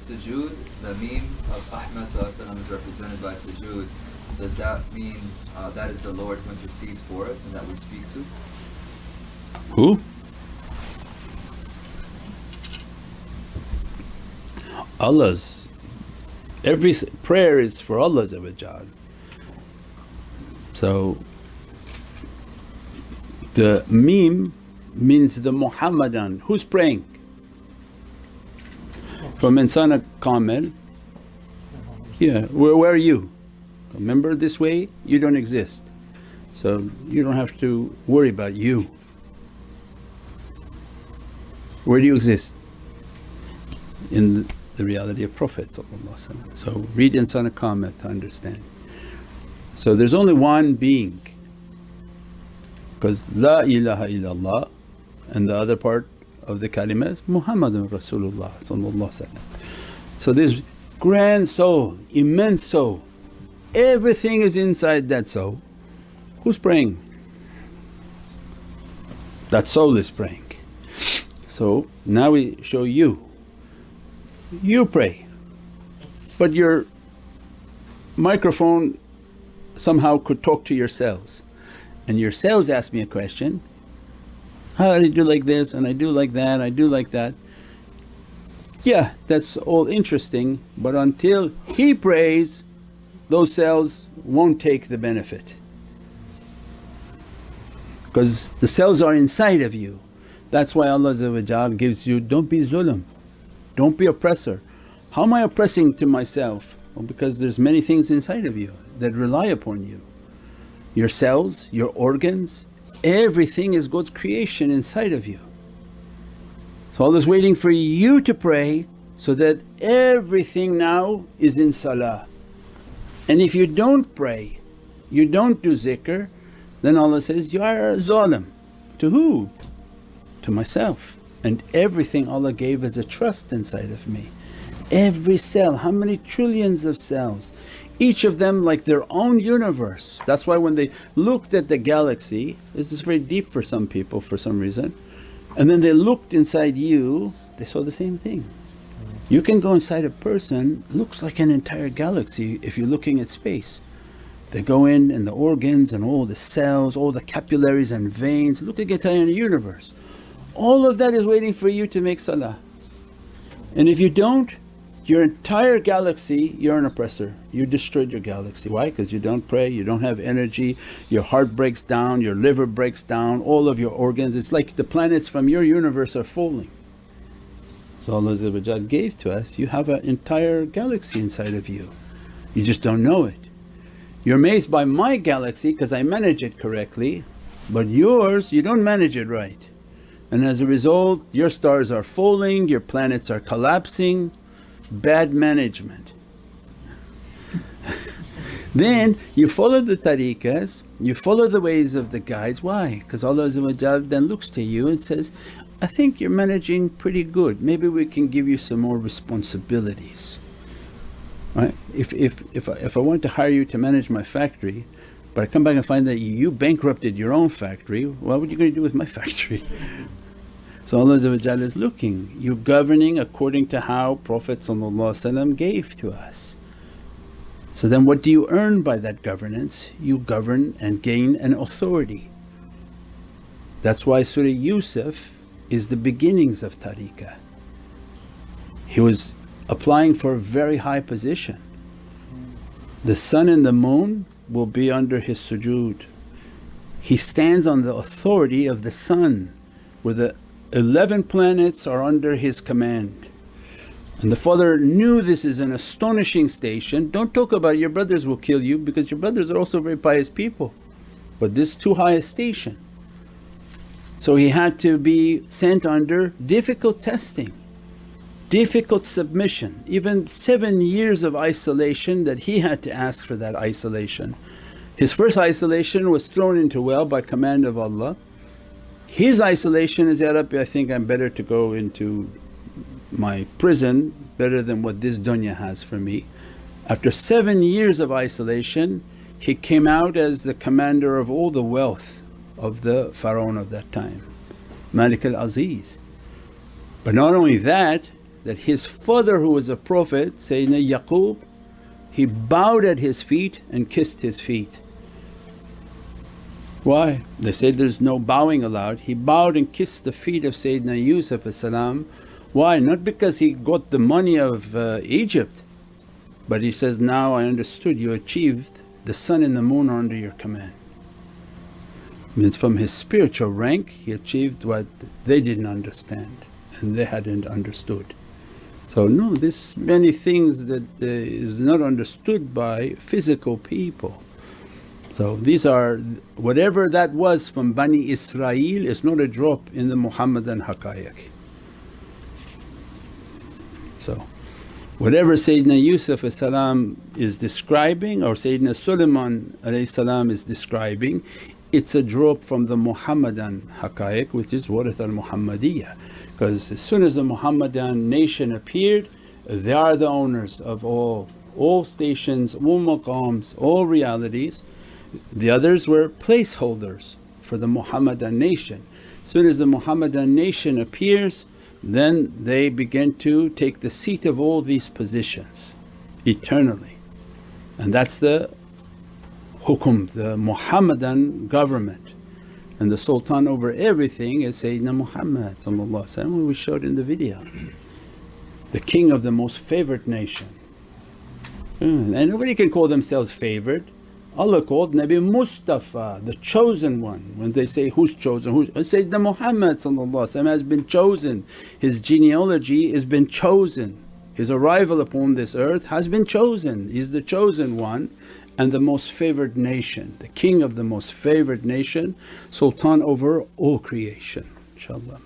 sujood, the meme of Ahmad ﷺ is represented by sujood. Does that mean that is the Lord who intercedes for us and that we speak to? Who? Allah's. Every prayer is for Allah. So the meme means the Muhammadan. Who's praying? From Insana Kamil. Yeah, where are you? Remember, this way you don't exist. So you don't have to worry about you. Where do you exist? In the reality of Prophet. So read Insana Kamil to understand. So there's only one being, because La ilaha illallah, and the other part of the kalima is Muhammadan Rasulullah. So this grand soul, immense soul, everything is inside that soul. Who's praying? That soul is praying. So now we show you. You pray, but your microphone somehow could talk to your cells, and your cells ask me a question, how do I do like this and I do like that, I do like that. Yeah, that's all interesting, but until he prays those cells won't take the benefit, because the cells are inside of you. That's why Allah gives you, don't be zulm, don't be oppressor. How am I oppressing to myself? Well, because there's many things inside of you that rely upon you. Your cells, your organs, everything is God's creation inside of you. So Allah's waiting for you to pray so that everything now is in salah. And if you don't pray, you don't do zikr, then Allah says, you are a zalim. To who? To myself. And everything Allah gave as a trust inside of me. Every cell, how many trillions of cells, each of them like their own universe. That's why when they looked at the galaxy, this is very deep for some people for some reason, and then they looked inside you, they saw the same thing. You can go inside a person, looks like an entire galaxy if you're looking at space. They go in and the organs and all the cells, all the capillaries and veins, look at the entire universe. All of that is waiting for you to make salah. And if you don't, your entire galaxy, you're an oppressor, you destroyed your galaxy. Why? Because you don't pray, you don't have energy, your heart breaks down, your liver breaks down, all of your organs. It's like the planets from your universe are falling. So Allah gave to us, you have an entire galaxy inside of you, you just don't know it. You're amazed by my galaxy because I manage it correctly, but yours you don't manage it right. And as a result your stars are falling, your planets are collapsing, bad management. Then you follow the tariqas, you follow the ways of the guides. Why? Because Allah then looks to you and says, I think you're managing pretty good, maybe we can give you some more responsibilities. Right? If I want to hire you to manage my factory, but I come back and find that you bankrupted your own factory, what are you going to do with my factory? So Allah is looking, you're governing according to how Prophet gave to us. So then what do you earn by that governance? You govern and gain an authority. That's why Surah Yusuf is the beginnings of Tariqa. He was applying for a very high position. The sun and the moon will be under his sujood. He stands on the authority of the sun, where the 11 planets are under his command. And the father knew this is an astonishing station. Don't talk about your brothers will kill you, because your brothers are also very pious people, but this is too high a station. So he had to be sent under difficult testing, difficult submission, even 7 years of isolation that he had to ask for that isolation. His first isolation was thrown into well by command of Allah. His isolation is, Ya Rabbi, I think I'm better to go into my prison better than what this dunya has for me. After 7 years of isolation he came out as the commander of all the wealth of the Pharaoh of that time, Malik al-Aziz. But not only that, that his father who was a Prophet, Sayyidina Yaqub, he bowed at his feet and kissed his feet. Why? They say there's no bowing allowed. He bowed and kissed the feet of Sayyidina Yusuf as-salam. Why? Not because he got the money of Egypt, but he says, now I understood you achieved, the sun and the moon are under your command. Means from his spiritual rank he achieved what they didn't understand and they hadn't understood. So no, there's many things that is not understood by physical people. So these are, whatever that was from Bani Israel is not a drop in the Muhammadan haqqaiq. So whatever Sayyidina Yusuf as-salam is describing or Sayyidina Sulaiman is describing, it's a drop from the Muhammadan haqqaiq, which is Warat al-Muhammadiyya. Because as soon as the Muhammadan nation appeared, they are the owners of all stations, all maqams, all realities. The others were placeholders for the Muhammadan nation. As soon as the Muhammadan nation appears, then they begin to take the seat of all these positions eternally. And that's the hukum, the Muhammadan government. And the sultan over everything is Sayyidina Muhammad, we showed in the video. The king of the most favoured nation. And nobody can call themselves favoured. Allah called Nabi Mustafa the chosen one. When they say, who's chosen? Sayyidina Muhammad has been chosen, his genealogy has been chosen, his arrival upon this earth has been chosen. He's the chosen one and the most favoured nation, the king of the most favoured nation, sultan over all creation, inshaAllah.